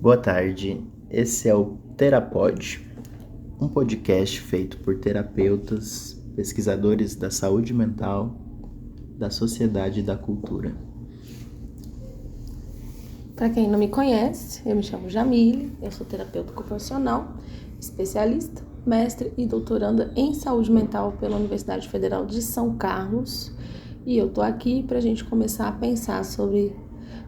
Boa tarde, esse é o Terapod, um podcast feito por terapeutas, pesquisadores da saúde mental, da sociedade e da cultura. Para quem não me conhece, eu me chamo Jamile, eu sou terapeuta ocupacional, especialista, mestre e doutoranda em saúde mental pela Universidade Federal de São Carlos. E eu tô aqui para a gente começar a pensar sobre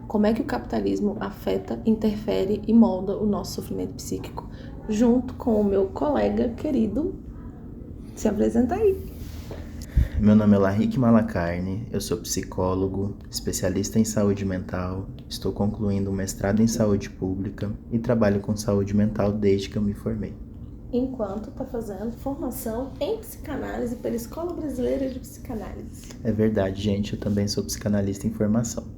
como é que o capitalismo afeta, interfere e molda o nosso sofrimento psíquico, junto com o meu colega querido. Se apresenta aí. Meu nome é Lahik Malacarne, eu sou psicólogo, especialista em saúde mental, estou concluindo um mestrado em saúde pública e trabalho com saúde mental desde que eu me formei. Enquanto está fazendo formação em psicanálise pela Escola Brasileira de Psicanálise. É verdade, gente, eu também sou psicanalista em formação.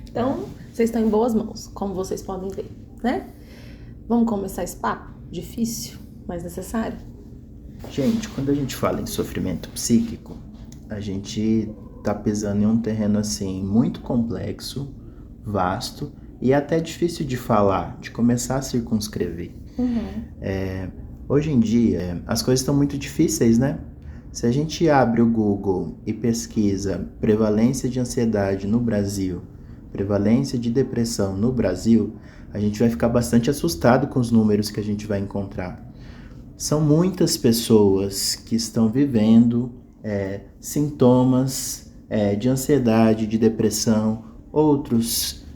Então, vocês estão em boas mãos, como vocês podem ver, né? Vamos começar esse papo? Difícil, mas necessário? Gente, quando a gente fala em sofrimento psíquico, a gente tá pisando em um terreno assim muito complexo, vasto e até difícil de falar, de começar a circunscrever. Hoje em dia, as coisas estão muito difíceis, né? Se a gente abre o Google e pesquisa prevalência de ansiedade no Brasil, prevalência de depressão no Brasil, a gente vai ficar bastante assustado com os números que a gente vai encontrar. São muitas pessoas que estão vivendo sintomas de ansiedade, de depressão, outros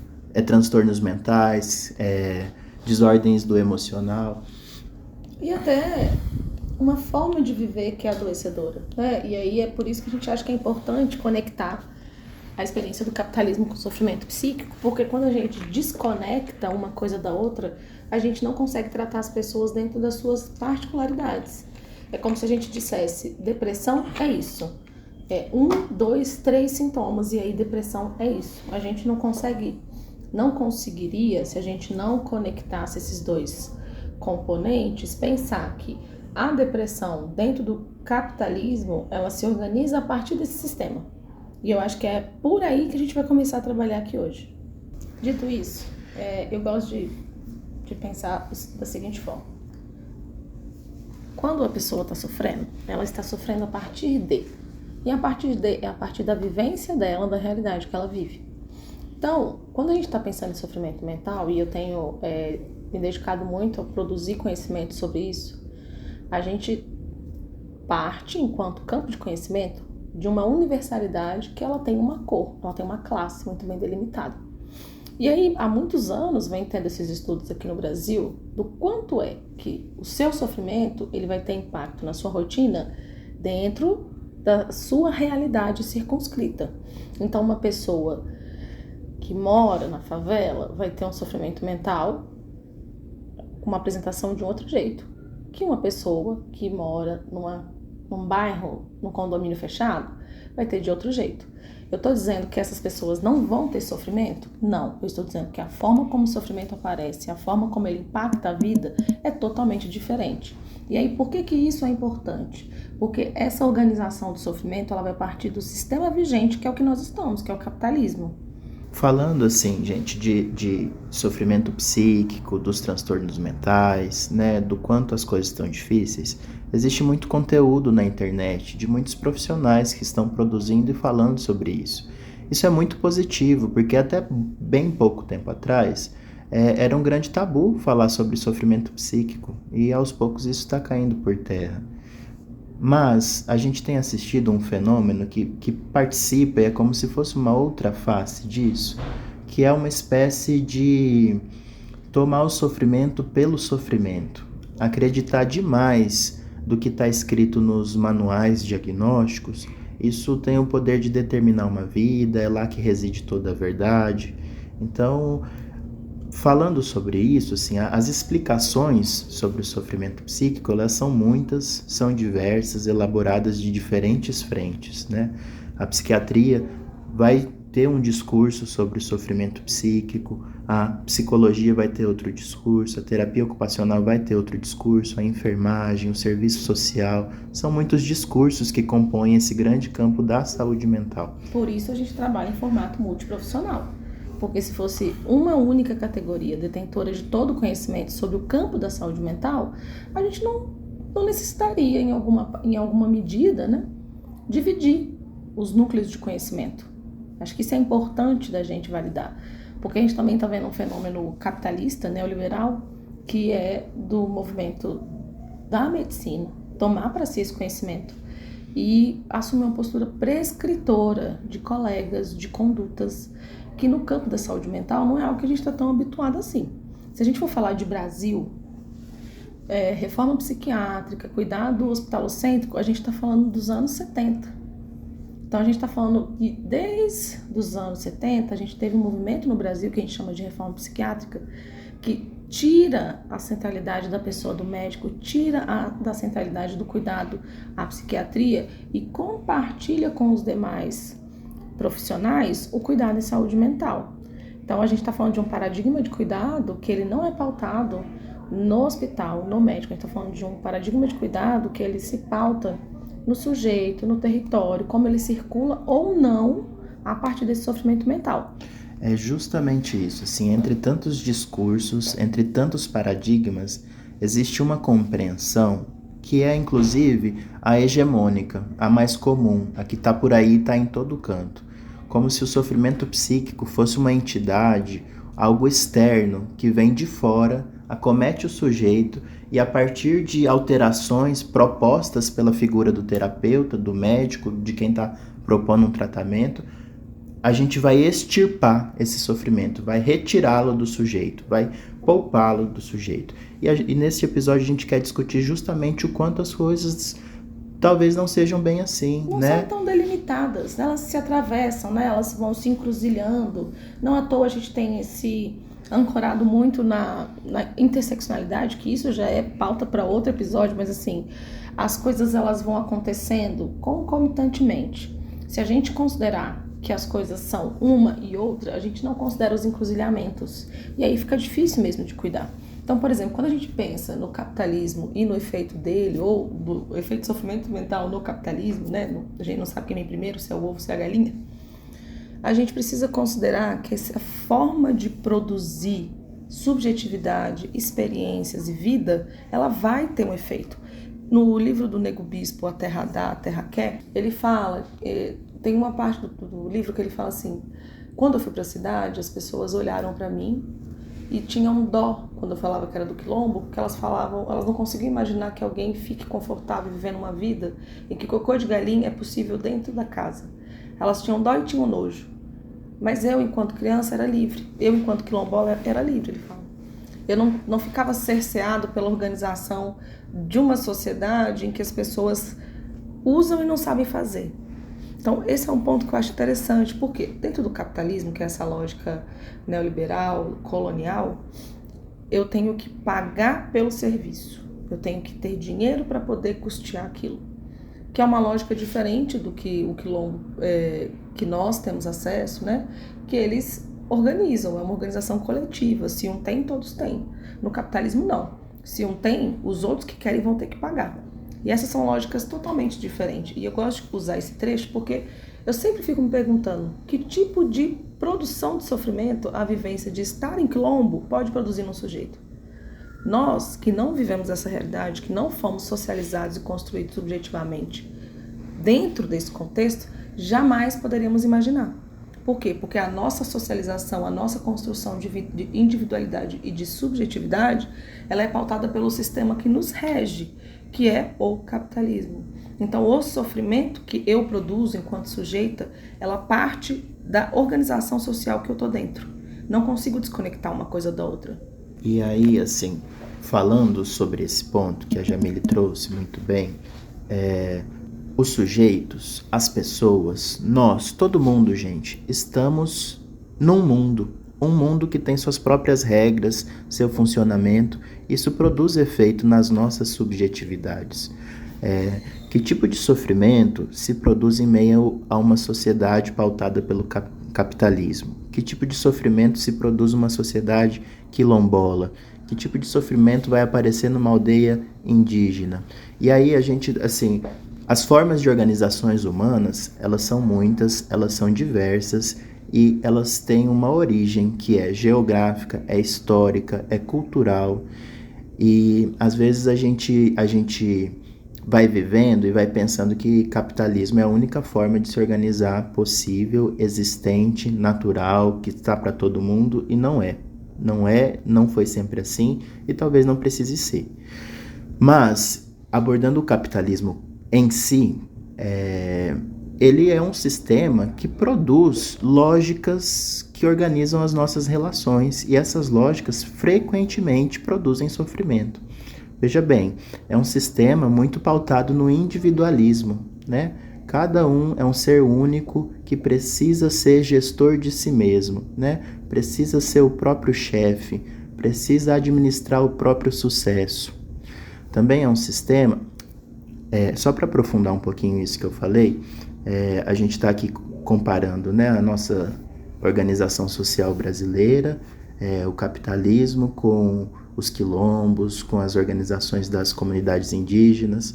transtornos mentais, desordens do emocional. E até uma forma de viver que é adoecedora, né? E aí é por isso que a gente acha que é importante conectar a experiência do capitalismo com o sofrimento psíquico, porque quando a gente desconecta uma coisa da outra, a gente não consegue tratar as pessoas dentro das suas particularidades. É como se a gente dissesse, depressão é isso. 1, 2, 3 sintomas, e aí depressão é isso. A gente não conseguiria, se a gente não conectasse esses dois componentes, pensar que a depressão dentro do capitalismo, ela se organiza a partir desse sistema. E eu acho que é por aí que a gente vai começar a trabalhar aqui hoje. Dito isso, eu gosto de pensar da seguinte forma. Quando a pessoa está sofrendo, ela está sofrendo a partir de. E a partir de é a partir da vivência dela, da realidade que ela vive. Então, quando a gente está pensando em sofrimento mental, e eu tenho me dedicado muito a produzir conhecimento sobre isso, a gente parte, enquanto campo de conhecimento, de uma universalidade que ela tem uma cor, ela tem uma classe muito bem delimitada. E aí, há muitos anos, vem tendo esses estudos aqui no Brasil do quanto é que o seu sofrimento ele vai ter impacto na sua rotina dentro da sua realidade circunscrita. Então, uma pessoa que mora na favela vai ter um sofrimento mental com uma apresentação de um outro jeito que uma pessoa que mora num bairro, num condomínio fechado, vai ter de outro jeito. Eu estou dizendo que essas pessoas não vão ter sofrimento? Não. Eu estou dizendo que a forma como o sofrimento aparece, a forma como ele impacta a vida é totalmente diferente. E aí, por que isso é importante? Porque essa organização do sofrimento, ela vai partir do sistema vigente, que é o que nós estamos, que é o capitalismo. Falando assim, gente, de sofrimento psíquico, dos transtornos mentais, né, do quanto as coisas estão difíceis, existe muito conteúdo na internet de muitos profissionais que estão produzindo e falando sobre isso. Isso é muito positivo, porque até bem pouco tempo atrás era um grande tabu falar sobre sofrimento psíquico e aos poucos isso está caindo por terra. Mas a gente tem assistido um fenômeno que participa e é como se fosse uma outra face disso, que é uma espécie de tomar o sofrimento pelo sofrimento, acreditar demais do que está escrito nos manuais diagnósticos. Isso tem o poder de determinar uma vida, é lá que reside toda a verdade. Então, falando sobre isso, assim, as explicações sobre o sofrimento psíquico, elas são muitas, são diversas, elaboradas de diferentes frentes, né? A psiquiatria vai ter um discurso sobre o sofrimento psíquico, a psicologia vai ter outro discurso, a terapia ocupacional vai ter outro discurso, a enfermagem, o serviço social, são muitos discursos que compõem esse grande campo da saúde mental. Por isso a gente trabalha em formato multiprofissional. porque se fosse uma única categoria detentora de todo o conhecimento sobre o campo da saúde mental, a gente não necessitaria, em alguma medida, né, dividir os núcleos de conhecimento. Acho que isso é importante da gente validar, porque a gente também está vendo um fenômeno capitalista, neoliberal, que é do movimento da medicina tomar para si esse conhecimento e assumir uma postura prescritora de colegas, de condutas, que no campo da saúde mental não é algo que a gente está tão habituado assim. Se a gente for falar de Brasil, reforma psiquiátrica, cuidado hospitalocêntrico, a gente está falando dos anos 70. Então a gente está falando que desde os anos 70 a gente teve um movimento no Brasil que a gente chama de reforma psiquiátrica, que tira a centralidade da pessoa, do médico, tira da centralidade do cuidado à psiquiatria e compartilha com os demais profissionais o cuidado em saúde mental. Então a gente está falando de um paradigma de cuidado que ele não é pautado no hospital, no médico. A gente está falando de um paradigma de cuidado que ele se pauta no sujeito, no território, como ele circula ou não a partir desse sofrimento mental. É justamente isso, assim, entre tantos discursos, entre tantos paradigmas, existe uma compreensão que é, inclusive, a hegemônica, a mais comum, a que está por aí, está em todo canto. Como se o sofrimento psíquico fosse uma entidade, algo externo, que vem de fora, acomete o sujeito e, a partir de alterações propostas pela figura do terapeuta, do médico, de quem está propondo um tratamento, a gente vai extirpar esse sofrimento, vai retirá-lo do sujeito, vai poupá-lo do sujeito. E nesse episódio a gente quer discutir justamente o quanto as coisas talvez não sejam bem assim, não né? Não são tão delimitadas, elas se atravessam, né? Elas vão se encruzilhando. Não à toa a gente tem esse ancorado muito na interseccionalidade, que isso já é pauta para outro episódio, mas assim, as coisas elas vão acontecendo concomitantemente. Se a gente considerar que as coisas são uma e outra, a gente não considera os encruzilhamentos. E aí fica difícil mesmo de cuidar. Então, por exemplo, quando a gente pensa no capitalismo e no efeito dele, ou do efeito de sofrimento mental no capitalismo, né? A gente não sabe quem vem primeiro, se é o ovo ou se é a galinha. A gente precisa considerar que essa forma de produzir subjetividade, experiências e vida, ela vai ter um efeito. No livro do Nego Bispo, A Terra Dá, A Terra Quer, ele fala... Tem uma parte do livro que ele fala assim: quando eu fui para a cidade, as pessoas olharam para mim e tinham dó quando eu falava que era do quilombo, porque elas não conseguiam imaginar que alguém fique confortável vivendo uma vida em que cocô de galinha é possível dentro da casa. Elas tinham dó e tinham nojo. Mas eu, enquanto criança, era livre. Eu, enquanto quilombola, era livre, ele fala. Eu não ficava cerceado pela organização de uma sociedade em que as pessoas usam e não sabem fazer. Então, esse é um ponto que eu acho interessante, porque dentro do capitalismo, que é essa lógica neoliberal, colonial, eu tenho que pagar pelo serviço. Eu tenho que ter dinheiro para poder custear aquilo. Que é uma lógica diferente do que o quilombo, que nós temos acesso, né? Que eles organizam, é uma organização coletiva. Se um tem, todos têm. No capitalismo, não. Se um tem, os outros que querem vão ter que pagar. E essas são lógicas totalmente diferentes. E eu gosto de usar esse trecho porque eu sempre fico me perguntando que tipo de produção de sofrimento a vivência de estar em quilombo pode produzir num sujeito. Nós, que não vivemos essa realidade, que não fomos socializados e construídos subjetivamente dentro desse contexto, jamais poderíamos imaginar. Por quê? Porque a nossa socialização, a nossa construção de individualidade e de subjetividade, ela é pautada pelo sistema que nos rege, que é o capitalismo. Então, o sofrimento que eu produzo enquanto sujeita, ela parte da organização social que eu tô dentro. Não consigo desconectar uma coisa da outra. E aí, assim, falando sobre esse ponto que a Jamile trouxe muito bem, os sujeitos, as pessoas, nós, todo mundo, gente, estamos num mundo. Um mundo que tem suas próprias regras, seu funcionamento. Isso produz efeito nas nossas subjetividades. Que tipo de sofrimento se produz em meio a uma sociedade pautada pelo capitalismo? Que tipo de sofrimento se produz numa sociedade quilombola? Que tipo de sofrimento vai aparecer numa aldeia indígena? E aí a gente, assim, as formas de organizações humanas, elas são muitas, elas são diversas, e elas têm uma origem que é geográfica, é histórica, é cultural, e às vezes a gente vai vivendo e vai pensando que capitalismo é a única forma de se organizar possível, existente, natural, que está para todo mundo, e não é. Não é, não foi sempre assim e talvez não precise ser. Mas, abordando o capitalismo em si, ele é um sistema que produz lógicas que organizam as nossas relações, e essas lógicas frequentemente produzem sofrimento. Veja bem, é um sistema muito pautado no individualismo, né? Cada um é um ser único que precisa ser gestor de si mesmo, né? Precisa ser o próprio chefe, precisa administrar o próprio sucesso. Também é um sistema, só para aprofundar um pouquinho isso que eu falei, a gente está aqui comparando, né, a nossa organização social brasileira, o capitalismo com os quilombos, com as organizações das comunidades indígenas.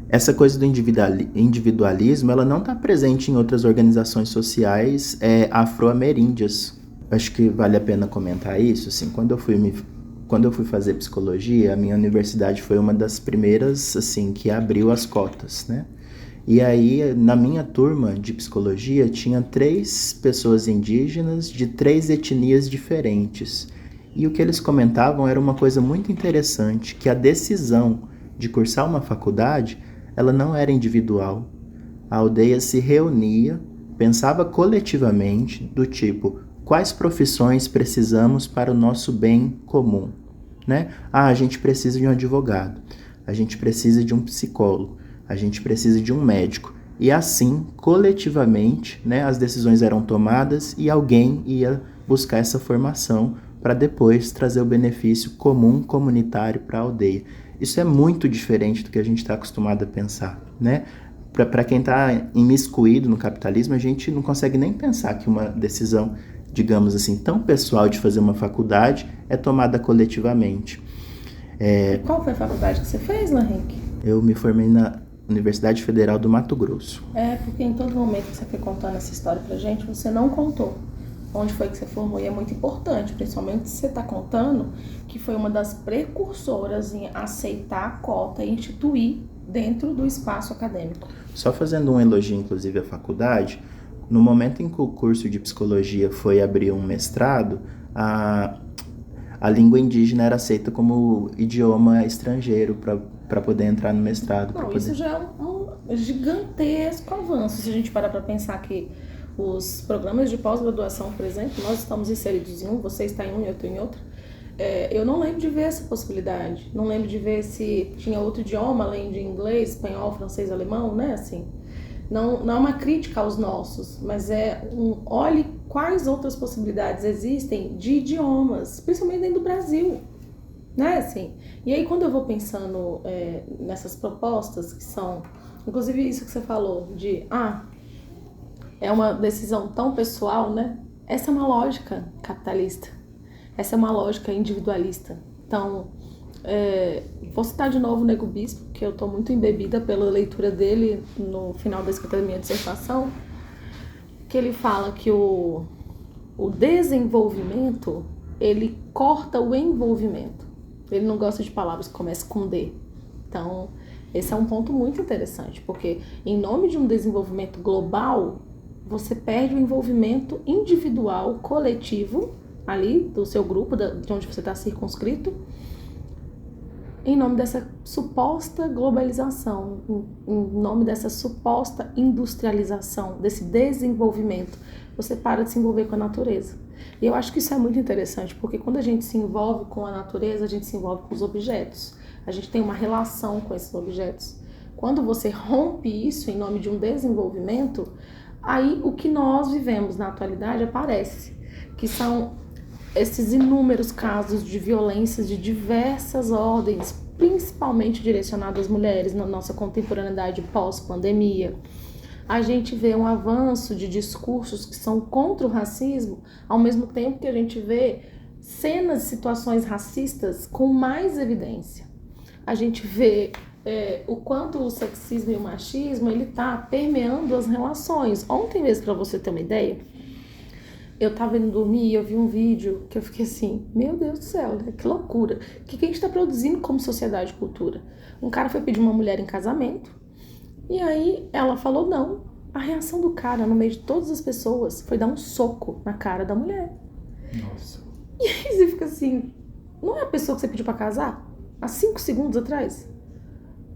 Essa coisa do individualismo, ela não está presente em outras organizações sociais afro-ameríndias. Acho que vale a pena comentar isso. Assim, quando eu fui fazer psicologia, a minha universidade foi uma das primeiras assim, que abriu as cotas, né? E aí, na minha turma de psicologia, tinha 3 pessoas indígenas de 3 etnias diferentes. E o que eles comentavam era uma coisa muito interessante, que a decisão de cursar uma faculdade, ela não era individual. A aldeia se reunia, pensava coletivamente, do tipo, quais profissões precisamos para o nosso bem comum, né? A gente precisa de um advogado, a gente precisa de um psicólogo, a gente precisa de um médico. E assim, coletivamente, né, as decisões eram tomadas e alguém ia buscar essa formação para depois trazer o benefício comum, comunitário para a aldeia. Isso é muito diferente do que a gente está acostumado a pensar, né? Para quem está imiscuído no capitalismo, a gente não consegue nem pensar que uma decisão, digamos assim, tão pessoal de fazer uma faculdade é tomada coletivamente. Qual foi a faculdade que você fez, Henrique? Eu me formei na Universidade Federal do Mato Grosso. Porque em todo momento que você foi contando essa história pra gente, você não contou onde foi que você formou, e é muito importante, principalmente se você está contando que foi uma das precursoras em aceitar a cota e instituir dentro do espaço acadêmico. Só fazendo um elogio, inclusive, à faculdade, no momento em que o curso de psicologia foi abrir um mestrado, a língua indígena era aceita como idioma estrangeiro para poder entrar no mestrado. Não, isso já é um gigantesco avanço, se a gente parar para pensar que os programas de pós-graduação, por exemplo, nós estamos inseridos em um, você está em um e eu estou em outro. Eu não lembro de ver essa possibilidade. Não lembro de ver se tinha outro idioma além de inglês, espanhol, francês, alemão, né? Assim, não é uma crítica aos nossos, mas olhe quais outras possibilidades existem de idiomas, principalmente dentro do Brasil, né? Assim, e aí quando eu vou pensando nessas propostas que são, inclusive isso que você falou de é uma decisão tão pessoal, né? Essa é uma lógica capitalista. Essa é uma lógica individualista. Então, vou citar de novo o Nego Bispo, que eu estou muito embebida pela leitura dele no final da escrita da minha dissertação, que ele fala que o desenvolvimento, ele corta o envolvimento. Ele não gosta de palavras que começam com D. Então, esse é um ponto muito interessante, porque em nome de um desenvolvimento global, você perde o envolvimento individual, coletivo, ali do seu grupo, de onde você está circunscrito, em nome dessa suposta globalização, em nome dessa suposta industrialização, desse desenvolvimento. Você para de se envolver com a natureza. E eu acho que isso é muito interessante, porque quando a gente se envolve com a natureza, a gente se envolve com os objetos. A gente tem uma relação com esses objetos. Quando você rompe isso em nome de um desenvolvimento, aí o que nós vivemos na atualidade aparece, que são esses inúmeros casos de violências de diversas ordens, principalmente direcionadas às mulheres na nossa contemporaneidade pós-pandemia. A gente vê um avanço de discursos que são contra o racismo, ao mesmo tempo que a gente vê cenas de situações racistas com mais evidência. A gente vê o quanto o sexismo e o machismo, ele tá permeando as relações. Ontem mesmo, pra você ter uma ideia, eu tava indo dormir e eu vi um vídeo que eu fiquei assim, meu Deus do céu, né? Que loucura. O que a gente tá produzindo como sociedade e cultura? Um cara foi pedir uma mulher em casamento e aí ela falou não. A reação do cara, no meio de todas as pessoas, foi dar um soco na cara da mulher. Nossa. E aí você fica assim, não é a pessoa que você pediu pra casar? Há 5 segundos atrás?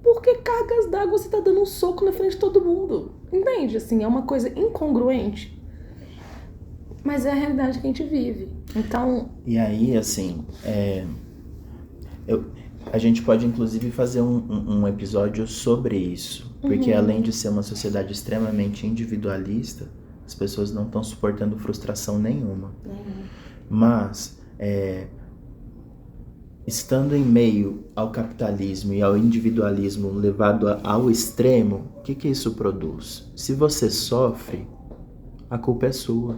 Por que cargas d'água você tá dando um soco na frente de todo mundo? Entende? Assim, é uma coisa incongruente. Mas é a realidade que a gente vive. Então... E aí, assim, a gente pode inclusive fazer um episódio sobre isso. Porque além de ser uma sociedade extremamente individualista, as pessoas não estão suportando frustração nenhuma. Mas, estando em meio ao capitalismo e ao individualismo levado ao extremo, o que isso produz? Se você sofre, a culpa é sua,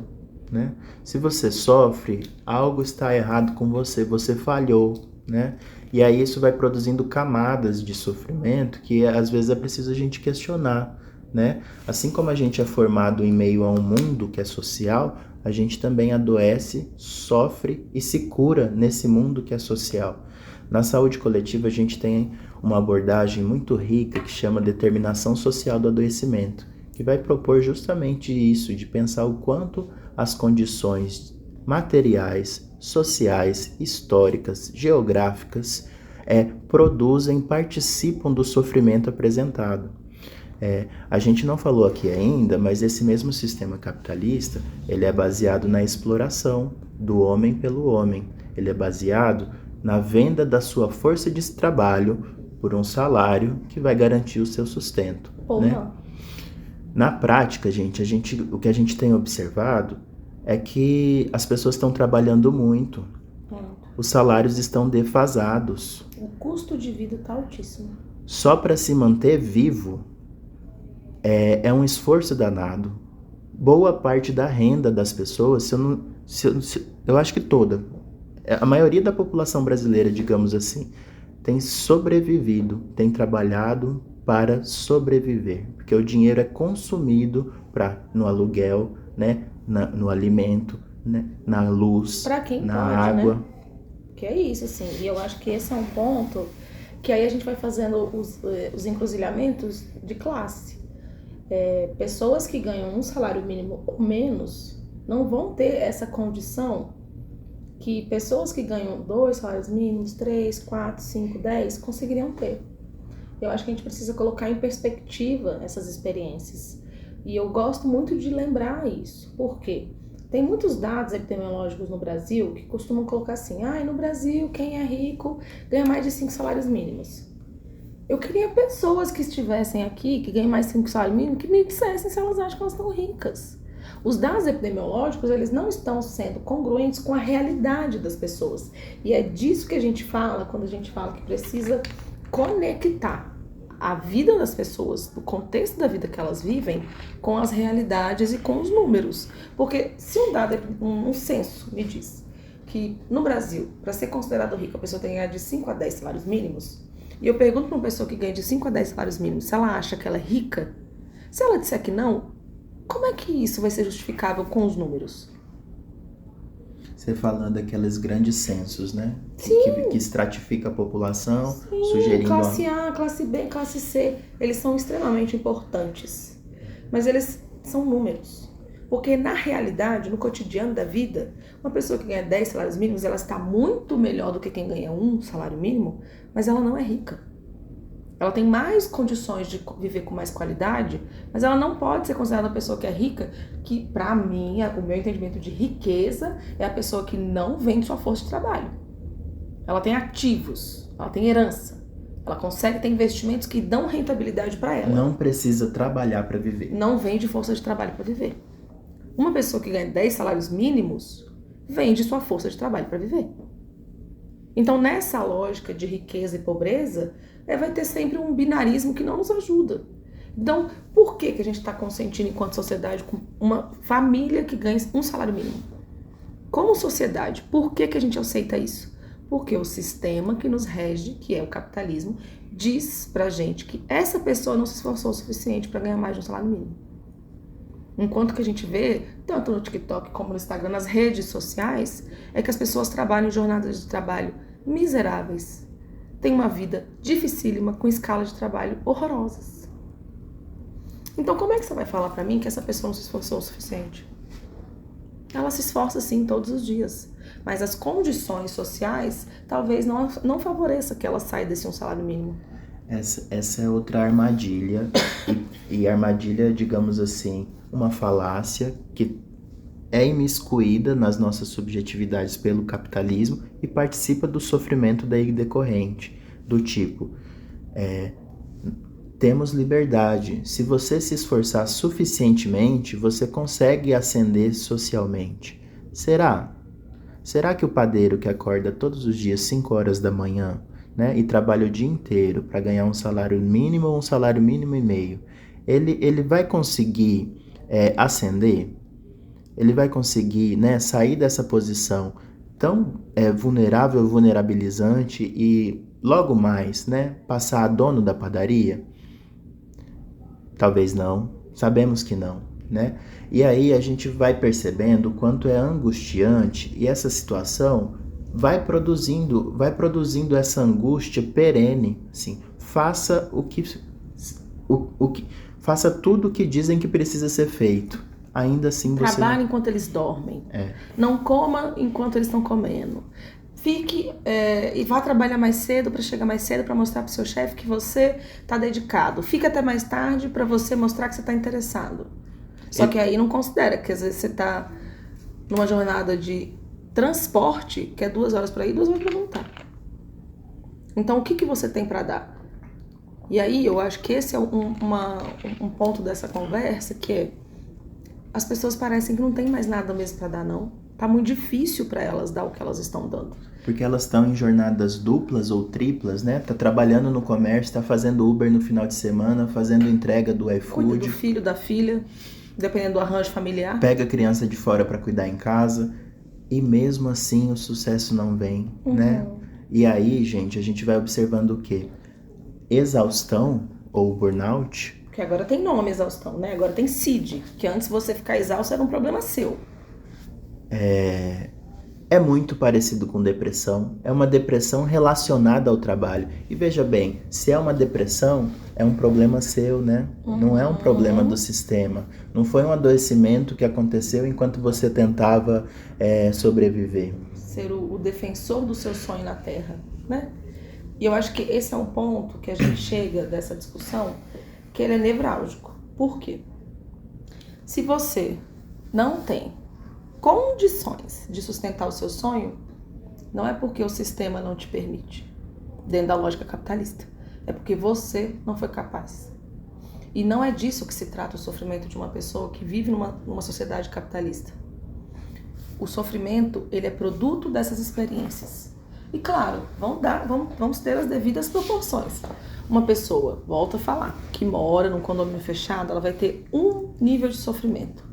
né? Se você sofre, algo está errado com você, você falhou, né? E aí isso vai produzindo camadas de sofrimento que às vezes é preciso a gente questionar, né? Assim como a gente é formado em meio a um mundo que é social, a gente também adoece, sofre e se cura nesse mundo que é social. Na saúde coletiva a gente tem uma abordagem muito rica que chama determinação social do adoecimento, que vai propor justamente isso, de pensar o quanto as condições materiais, sociais, históricas, geográficas produzem, participam do sofrimento apresentado. A gente não falou aqui ainda, mas esse mesmo sistema capitalista, ele é baseado na exploração do homem pelo homem. Ele é baseado na venda da sua força de trabalho por um salário que vai garantir o seu sustento. Né? Na prática, o que a gente tem observado é que as pessoas estão trabalhando muito. Os salários estão defasados. O custo de vida está altíssimo. Só para se manter vivo é um esforço danado. Boa parte da renda das pessoas, eu acho que toda, a maioria da população brasileira, digamos assim, tem sobrevivido, tem trabalhado para sobreviver, porque o dinheiro é consumido no aluguel, né, no alimento, né, na luz, pra quem na pode, água. Né? Que é isso, assim, e eu acho que esse é um ponto que aí a gente vai fazendo os encruzilhamentos de classe. Pessoas que ganham um salário mínimo ou menos não vão ter essa condição que pessoas que ganham 2 salários mínimos, 3, 4, 5, 10 conseguiriam ter. Eu acho que a gente precisa colocar em perspectiva essas experiências. E eu gosto muito de lembrar isso. Por quê? Tem muitos dados epidemiológicos no Brasil que costumam colocar assim, no Brasil quem é rico ganha mais de 5 salários mínimos. Eu queria pessoas que estivessem aqui, que ganham mais de 5 salários mínimos, que me dissessem se elas acham que elas estão ricas. Os dados epidemiológicos, eles não estão sendo congruentes com a realidade das pessoas. E é disso que a gente fala quando a gente fala que precisa conectar a vida das pessoas, o contexto da vida que elas vivem, com as realidades e com os números. Porque se um censo me diz que no Brasil, para ser considerado rico, a pessoa tem que ganhar de 5 a 10 salários mínimos, e eu pergunto para uma pessoa que ganha de 5 a 10 salários mínimos se ela acha que ela é rica, se ela disser que não, como é que isso vai ser justificável com os números? Você falando daqueles grandes censos, né? Sim. Que estratifica a população, Sim, sugerindo... classe A, classe B, classe C, eles são extremamente importantes. Mas eles são números. Porque na realidade, no cotidiano da vida, uma pessoa que ganha 10 salários mínimos, ela está muito melhor do que quem ganha 1 salário mínimo, mas ela não é rica. Ela tem mais condições de viver com mais qualidade, mas ela não pode ser considerada uma pessoa que é rica, que pra mim, o meu entendimento de riqueza é a pessoa que não vende sua força de trabalho. Ela tem ativos, ela tem herança, ela consegue ter investimentos que dão rentabilidade pra ela. Não precisa trabalhar para viver. Não vende força de trabalho para viver. Uma pessoa que ganha 10 salários mínimos vende sua força de trabalho para viver. Então, nessa lógica de riqueza e pobreza, vai ter sempre um binarismo que não nos ajuda. Então, por que a gente está consentindo enquanto sociedade com uma família que ganha um salário mínimo? Como sociedade, por que a gente aceita isso? Porque o sistema que nos rege, que é o capitalismo, diz pra gente que essa pessoa não se esforçou o suficiente para ganhar mais de um salário mínimo. Enquanto que a gente vê, tanto no TikTok como no Instagram, nas redes sociais, é que as pessoas trabalham em jornadas de trabalho miseráveis. Têm uma vida dificílima, com escalas de trabalho horrorosas. Então, como é que você vai falar pra mim que essa pessoa não se esforçou o suficiente? Ela se esforça sim todos os dias, mas as condições sociais talvez não favoreça que ela saia desse um salário mínimo. Essa é outra armadilha, e armadilha, digamos assim, uma falácia que é imiscuída nas nossas subjetividades pelo capitalismo e participa do sofrimento daí decorrente, do tipo, temos liberdade, se você se esforçar suficientemente, você consegue ascender socialmente. Será? Será que o padeiro que acorda todos os dias 5 horas da manhã, né, e trabalha o dia inteiro para ganhar um salário mínimo ou um salário mínimo e meio, ele vai conseguir ascender? Ele vai conseguir, né, sair dessa posição tão vulnerável, vulnerabilizante e logo mais, né, passar a dono da padaria? Talvez não, sabemos que não, né? E aí a gente vai percebendo o quanto é angustiante, e essa situação vai produzindo essa angústia perene, assim, faça faça tudo o que dizem que precisa ser feito. Ainda assim você Trabalhe enquanto eles dormem. Não coma enquanto eles estão comendo. Fique e vá trabalhar mais cedo para chegar mais cedo para mostrar para o seu chefe que você está dedicado. Fique até mais tarde para você mostrar que você está interessado. Só que aí não considera que às vezes você está numa jornada de transporte que é 2 horas para ir, 2 horas para voltar. Então o que você tem para dar? E aí eu acho que esse é um ponto dessa conversa, que é as pessoas parecem que não tem mais nada mesmo para dar, não. Tá muito difícil para elas dar o que elas estão dando. Porque elas estão em jornadas duplas ou triplas, né? Tá trabalhando no comércio, tá fazendo Uber no final de semana, fazendo entrega do iFood. Cuida do filho, da filha, dependendo do arranjo familiar. Pega a criança de fora para cuidar em casa. E mesmo assim o sucesso não vem, né? E aí, gente, a gente vai observando o quê? Exaustão ou burnout. Porque agora tem nome exaustão, né? Agora tem CID, que antes você ficar exausto era um problema seu. É muito parecido com depressão. É uma depressão relacionada ao trabalho. E veja bem, se é uma depressão, é um problema seu, né? Não é um problema do sistema. Não foi um adoecimento que aconteceu enquanto você tentava sobreviver. Ser o defensor do seu sonho na Terra, né? E eu acho que esse é um ponto que a gente chega dessa discussão, que ele é nevrálgico. Por quê? Se você não tem condições de sustentar o seu sonho, não é porque o sistema não te permite, dentro da lógica capitalista. É porque você não foi capaz. E não é disso que se trata o sofrimento de uma pessoa que vive numa sociedade capitalista. O sofrimento, ele é produto dessas experiências. E claro, vamos ter as devidas proporções. Uma pessoa, volta a falar, que mora num condomínio fechado, ela vai ter um nível de sofrimento.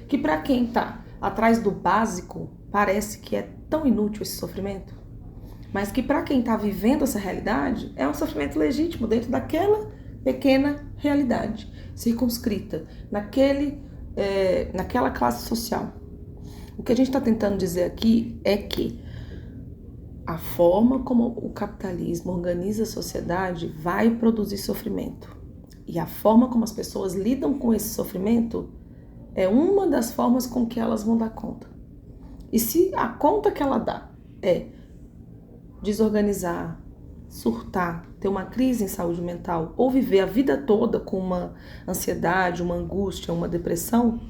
Que para quem tá atrás do básico, parece que é tão inútil esse sofrimento. Mas que para quem tá vivendo essa realidade, é um sofrimento legítimo dentro daquela pequena realidade, circunscrita naquela classe social. O que a gente está tentando dizer aqui é que a forma como o capitalismo organiza a sociedade vai produzir sofrimento. E a forma como as pessoas lidam com esse sofrimento é uma das formas com que elas vão dar conta. E se a conta que ela dá é desorganizar, surtar, ter uma crise em saúde mental ou viver a vida toda com uma ansiedade, uma angústia, uma depressão,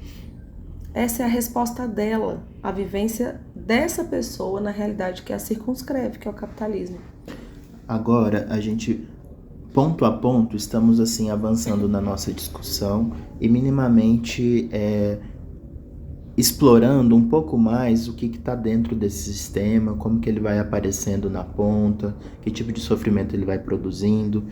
essa é a resposta dela, a vivência dessa pessoa na realidade que a circunscreve, que é o capitalismo. Agora, a gente, ponto a ponto, estamos assim avançando na nossa discussão e minimamente explorando um pouco mais o que está dentro desse sistema, como que ele vai aparecendo na ponta, que tipo de sofrimento ele vai produzindo.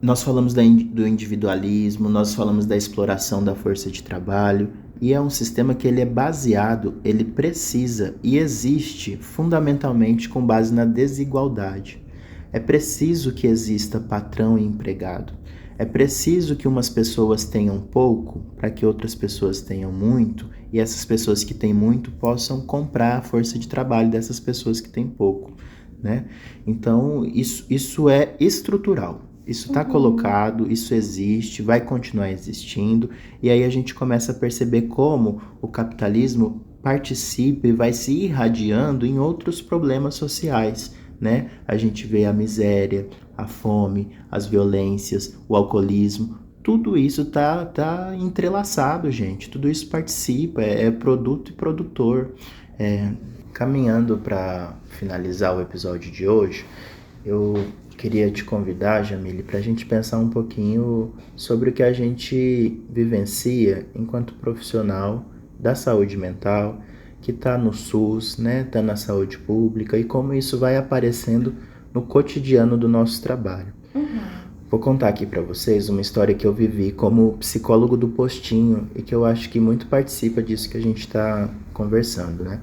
Nós falamos do individualismo, nós falamos da exploração da força de trabalho, e é um sistema que ele é baseado, ele precisa e existe fundamentalmente com base na desigualdade. É preciso que exista patrão e empregado. É preciso que umas pessoas tenham pouco para que outras pessoas tenham muito, e essas pessoas que têm muito possam comprar a força de trabalho dessas pessoas que têm pouco, né? Então, isso é estrutural. Isso está colocado, isso existe, vai continuar existindo, e aí a gente começa a perceber como o capitalismo participa e vai se irradiando em outros problemas sociais, né? A gente vê a miséria, a fome, as violências, o alcoolismo, tudo isso tá entrelaçado, gente. Tudo isso participa, é produto e produtor. Caminhando para finalizar o episódio de hoje, eu queria te convidar, Jamile, para a gente pensar um pouquinho sobre o que a gente vivencia enquanto profissional da saúde mental, que está no SUS, né, está na saúde pública, e como isso vai aparecendo no cotidiano do nosso trabalho. Vou contar aqui para vocês uma história que eu vivi como psicólogo do postinho e que eu acho que muito participa disso que a gente está conversando, né?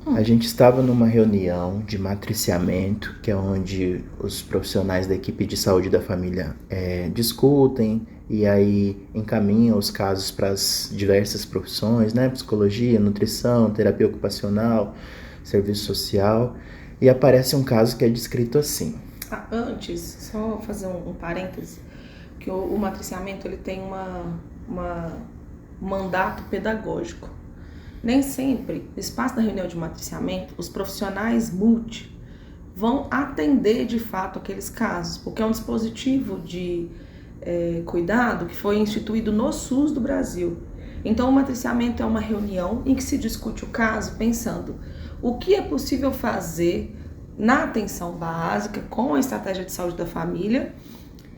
A gente estava numa reunião de matriciamento, que é onde os profissionais da equipe de saúde da família discutem e aí encaminham os casos para as diversas profissões, né? Psicologia, nutrição, terapia ocupacional, serviço social. E aparece um caso que é descrito assim. Antes, só fazer um parêntese, que o matriciamento ele tem um mandato pedagógico. Nem sempre, no espaço da reunião de matriciamento, os profissionais multi vão atender de fato aqueles casos, porque é um dispositivo de cuidado que foi instituído no SUS do Brasil. Então o matriciamento é uma reunião em que se discute o caso pensando o que é possível fazer na atenção básica com a estratégia de saúde da família,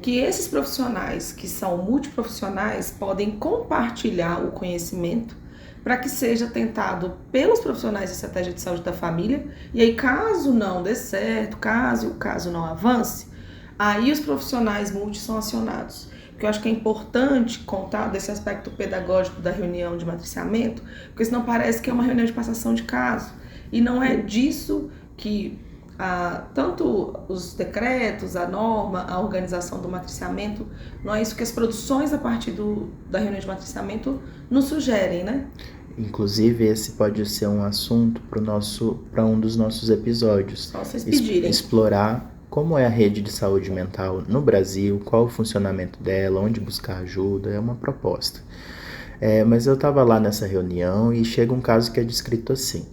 que esses profissionais que são multiprofissionais podem compartilhar o conhecimento para que seja tentado pelos profissionais de estratégia de saúde da família, e aí caso não dê certo, caso o caso não avance, aí os profissionais multi são acionados. Porque eu acho que é importante contar desse aspecto pedagógico da reunião de matriciamento, porque senão parece que é uma reunião de passação de caso, e não é disso que tanto os decretos, a norma, a organização do matriciamento, não é isso que as produções a partir da reunião de matriciamento nos sugerem, né? Inclusive, esse pode ser um assunto para um dos nossos episódios. Só vocês pedirem. Explorar como é a rede de saúde mental no Brasil, qual o funcionamento dela, onde buscar ajuda, é uma proposta. Mas eu estava lá nessa reunião e chega um caso que é descrito assim.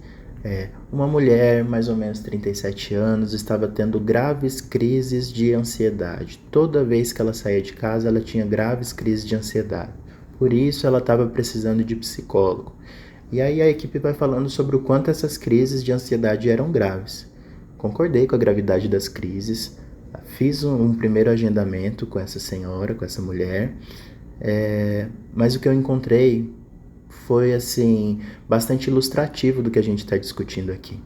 Uma mulher, mais ou menos 37 anos, estava tendo graves crises de ansiedade. Toda vez que ela saía de casa, ela tinha graves crises de ansiedade. Por isso, ela estava precisando de psicólogo. E aí a equipe vai falando sobre o quanto essas crises de ansiedade eram graves. Concordei com a gravidade das crises, fiz um primeiro agendamento com essa senhora, com essa mulher, mas o que eu encontrei foi assim bastante ilustrativo do que a gente está discutindo aqui.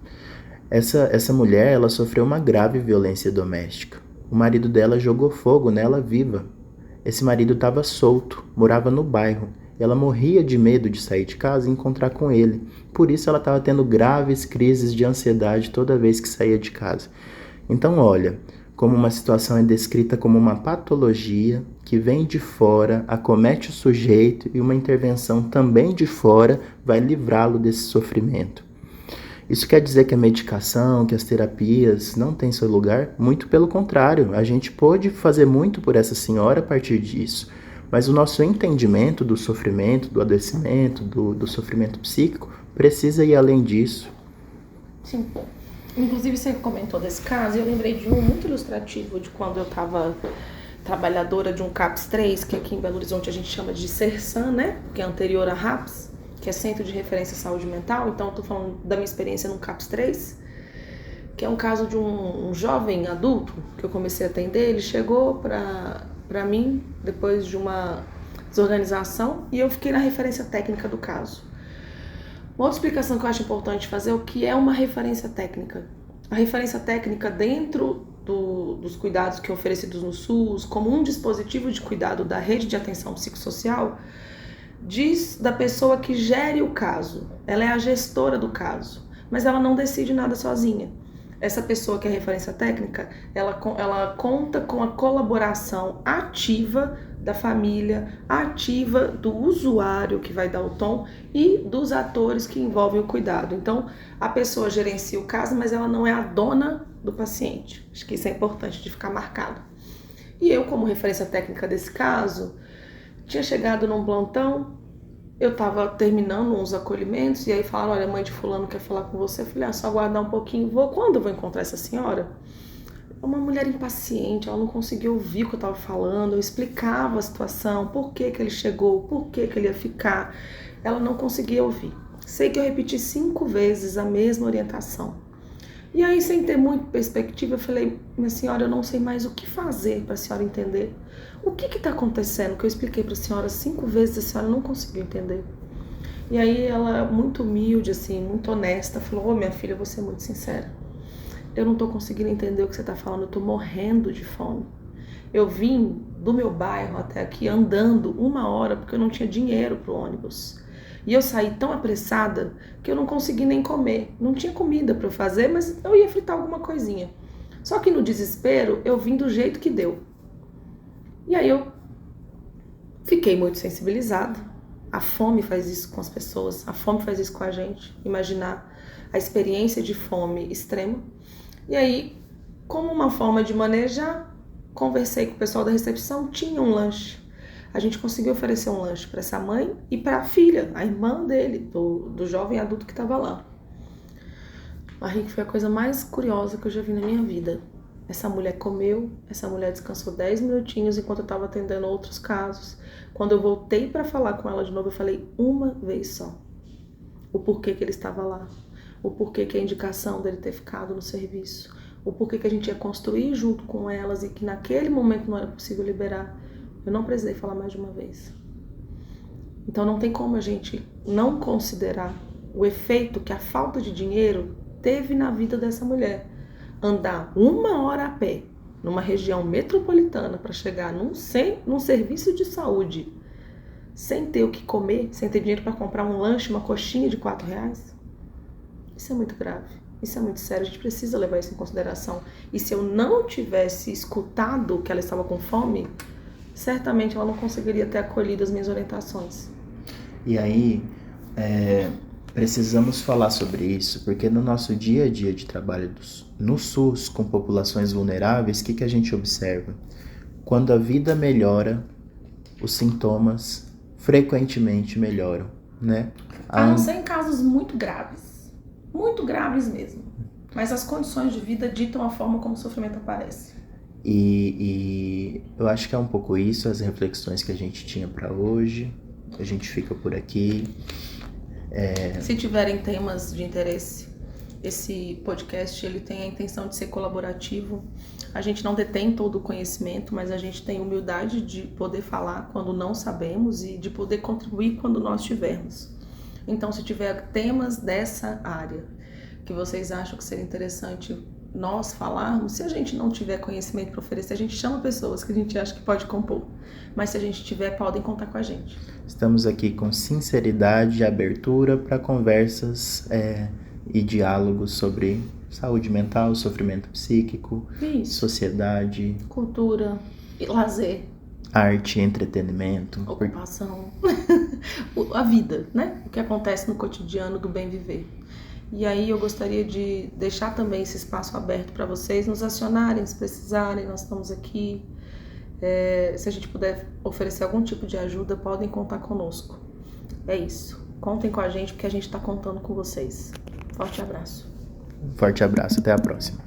Essa mulher, ela sofreu uma grave violência doméstica. O marido dela jogou fogo nela viva. Esse marido estava solto, morava no bairro. Ela morria de medo de sair de casa e encontrar com ele. Por isso ela estava tendo graves crises de ansiedade toda vez que saía de casa. Então olha, como uma situação é descrita como uma patologia que vem de fora, acomete o sujeito e uma intervenção também de fora vai livrá-lo desse sofrimento. Isso quer dizer que a medicação, que as terapias não têm seu lugar? Muito pelo contrário, a gente pode fazer muito por essa senhora a partir disso. Mas o nosso entendimento do sofrimento, do adoecimento, do sofrimento psíquico, precisa ir além disso. Sim. Inclusive, você comentou desse caso, e eu lembrei de um muito ilustrativo de quando eu estava trabalhadora de um CAPS 3, que aqui em Belo Horizonte a gente chama de CERSAM, né? Que é anterior a RAPS, que é Centro de Referência à Saúde Mental. Então, eu estou falando da minha experiência no CAPS 3, que é um caso de um jovem adulto que eu comecei a atender. Ele chegou para mim depois de uma desorganização e eu fiquei na referência técnica do caso. Uma outra explicação que eu acho importante fazer é o que é uma referência técnica. A referência técnica dentro dos cuidados que são oferecidos no SUS, como um dispositivo de cuidado da rede de atenção psicossocial, diz da pessoa que gere o caso. Ela é a gestora do caso, mas ela não decide nada sozinha. essa pessoa que é referência técnica, ela conta com a colaboração ativa da família, ativa do usuário que vai dar o tom e dos atores que envolvem o cuidado. Então, a pessoa gerencia o caso, mas ela não é a dona do paciente. Acho que isso é importante de ficar marcado. E eu, como referência técnica desse caso, tinha chegado num plantão, eu estava terminando uns acolhimentos, e aí falaram, olha, a mãe de fulano quer falar com você. Eu falei, só aguardar um pouquinho, quando eu vou encontrar essa senhora? Uma mulher impaciente, ela não conseguia ouvir o que eu estava falando, eu explicava a situação, por que ele chegou, por que ele ia ficar, ela não conseguia ouvir. Sei que eu repeti 5 vezes a mesma orientação. E aí, sem ter muita perspectiva, eu falei, minha senhora, eu não sei mais o que fazer para a senhora entender. O que está acontecendo? Que eu expliquei para a senhora 5 vezes, a senhora não conseguiu entender. E aí ela, muito humilde, assim, muito honesta, falou, minha filha, eu vou ser muito sincera. Eu não estou conseguindo entender o que você está falando, eu estou morrendo de fome. Eu vim do meu bairro até aqui andando 1 hora porque eu não tinha dinheiro para o ônibus. E eu saí tão apressada que eu não consegui nem comer. Não tinha comida para eu fazer, mas eu ia fritar alguma coisinha. Só que no desespero, eu vim do jeito que deu. E aí eu fiquei muito sensibilizada. A fome faz isso com as pessoas, a fome faz isso com a gente. Imaginar a experiência de fome extrema. E aí, como uma forma de manejar, conversei com o pessoal da recepção, tinha um lanche. A gente conseguiu oferecer um lanche para essa mãe e para a filha, a irmã dele, do jovem adulto que estava lá. Marie, que foi a coisa mais curiosa que eu já vi na minha vida. Essa mulher comeu, essa mulher descansou 10 minutinhos enquanto eu estava atendendo outros casos. Quando eu voltei para falar com ela de novo, eu falei uma vez só. O porquê que ele estava lá. O porquê que a indicação dele ter ficado no serviço. O porquê que a gente ia construir junto com elas e que naquele momento não era possível liberar. Eu não precisei falar mais de uma vez. Então não tem como a gente não considerar o efeito que a falta de dinheiro teve na vida dessa mulher. Andar 1 hora a pé numa região metropolitana para chegar num serviço de saúde sem ter o que comer, sem ter dinheiro para comprar um lanche, uma coxinha de R$4. Isso é muito grave, isso é muito sério, a gente precisa levar isso em consideração. E se eu não tivesse escutado que ela estava com fome, certamente ela não conseguiria ter acolhido as minhas orientações. E aí, precisamos falar sobre isso, porque no nosso dia a dia de trabalho no SUS com populações vulneráveis, o que a gente observa? Quando a vida melhora, os sintomas frequentemente melhoram, né? A não ser em casos muito graves mesmo. Mas as condições de vida ditam a forma como o sofrimento aparece. E eu acho que é um pouco isso, as reflexões que a gente tinha para hoje. A gente fica por aqui. Se tiverem temas de interesse, esse podcast ele tem a intenção de ser colaborativo. A gente não detém todo o conhecimento, mas a gente tem humildade de poder falar quando não sabemos e de poder contribuir quando nós tivermos. Então, se tiver temas dessa área que vocês acham que seria interessante nós falarmos, se a gente não tiver conhecimento para oferecer, a gente chama pessoas que a gente acha que pode compor. Mas se a gente tiver, podem contar com a gente. Estamos aqui com sinceridade e abertura para conversas e diálogos sobre saúde mental, sofrimento psíquico, isso. Sociedade, cultura, lazer, arte, entretenimento, ocupação, a vida, né? O que acontece no cotidiano do bem viver. E aí eu gostaria de deixar também esse espaço aberto para vocês nos acionarem, se precisarem, nós estamos aqui. Se a gente puder oferecer algum tipo de ajuda, podem contar conosco. É isso. Contem com a gente, porque a gente está contando com vocês. Forte abraço. Forte abraço, até a próxima.